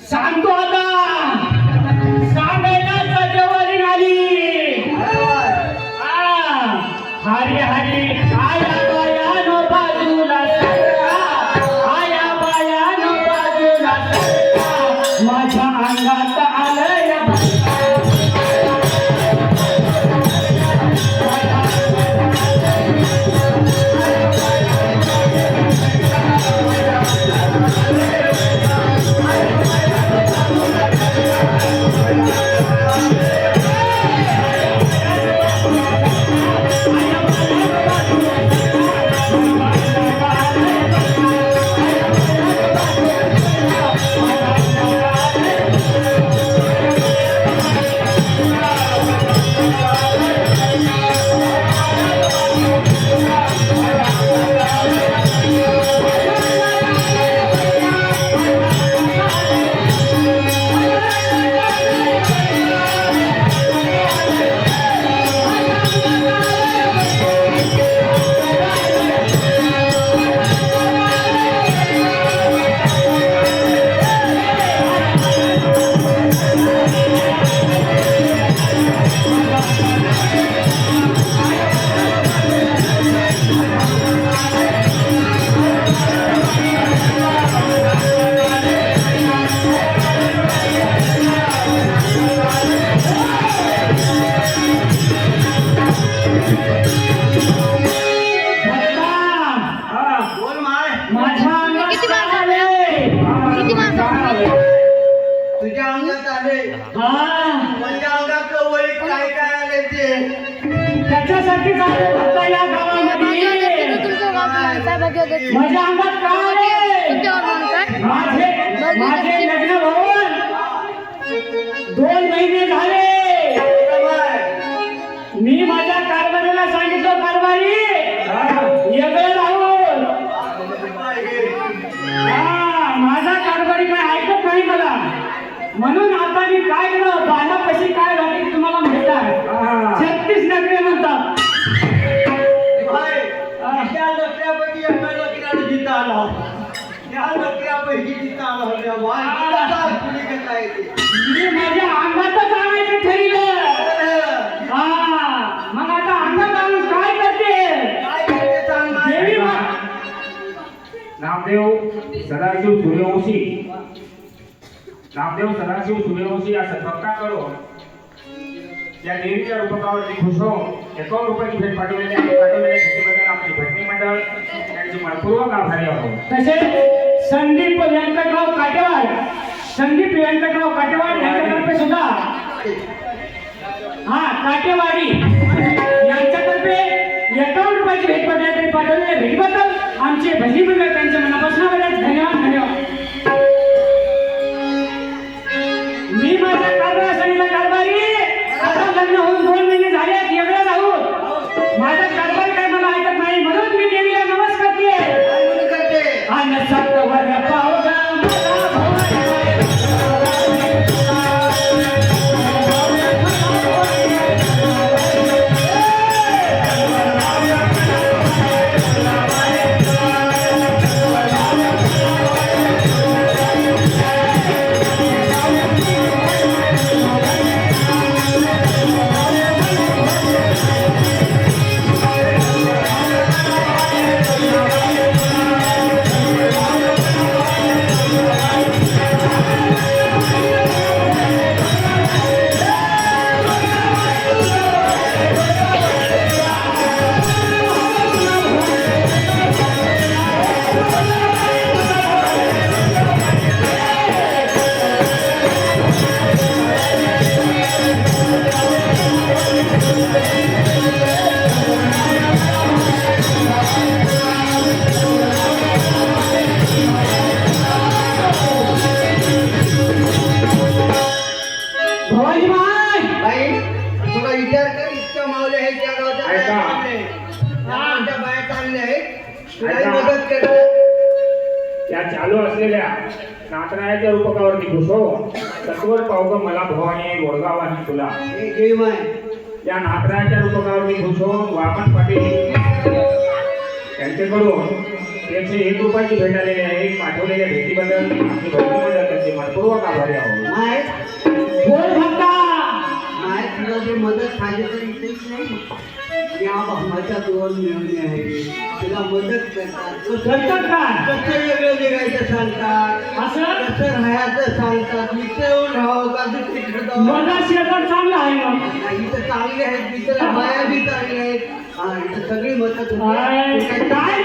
सांगतो आता सांगायला सजवारी आली हरी हरी आया बायानो बाजूला आया बायानो बाजूला माझ्या अंगात आलंय तुझ्या अंगात आले माझ्या अंगात वय काय काय आले ते त्याच्यासाठी आता या गावामध्ये माझ्या अंगात काय माझे लग्न होऊन 2 महिने झाले मी माझ्या कारभारीला सांगितलं कारभारी वेगळं राहून माझा कारभारी काय ऐकत नाही मला म्हणून आता मी काय केलं बाला कशी काय झाली तुम्हाला माहित आहे 36 नगरे म्हणतात त्या नकऱ्यापैकी एका नकऱ्याला जिता आला त्या नकऱ्यापैकी जिता आला होत्या मी माझ्या अंगातच आणायचं ठरलं मग आता अंगात आणून काय करते देवी नामदेव सदाशिव सूर्यवंशी नामदेव सदाशिव सूर्यवंशी या सत्पक्का करून या देवीच्या रूपकावरती खुश होऊन 51 रुपयाची भेट पाठवलेल्या भेटीबद्दल आपली भटणी मंडळ यांची मनपूर्वक आभारी आहोत. तसेच संदीप व्यंकटराव काटेवाड यांच्यातर्फे सुद्धा काटेवाडी यांच्यातर्फे 51 रुपयाची भेट पाठवलेल्या भेटीबद्दल आमचे भजनी मंडळ त्यांच्या मनापासून धन्यवाद. मी माझ्या कारभार सांगितलं कारभारी आता लग्न होऊन 2 महिने झाले वेगळं राहून माझा कारभार काय मला ऐकत नाही म्हणून मी देवीला नमस्कार करते आणि सत्वर पावगा मदत करतात त्या चालू असलेल्या नातरायाच्या रूपकावरती खुश होऊन सत्वर पावग मला भवानी गोडगाव आणि तुला हे जय माय या नातरायाच्या रूपकावरती खुश होऊन वामन पाटील यांच्याकडून 101 रुपयाची भेट आलेली आहे. पाठवलेल्या भेटीबद्दल आम्ही भक्तीबद्दल त्यांचे मनपूर्वक आभारी आहोत. माय बोल भक्ता माय तुला जे मदत पाहिजे तर इथेच नाही या भामाच्या दोन मिळवणे आहे तुला मदत करतात करतात काय कसं वेगळं जगायचं सांगतात असं कसं राहायचं सांगतात मिसळून राहावं का दुसरीकडे जावं माझा शेजार चांगला आहे मग नाही तर चांगले आहेत मित्र माया बी चांगले आहेत हा इथं सगळी मदत होते. काय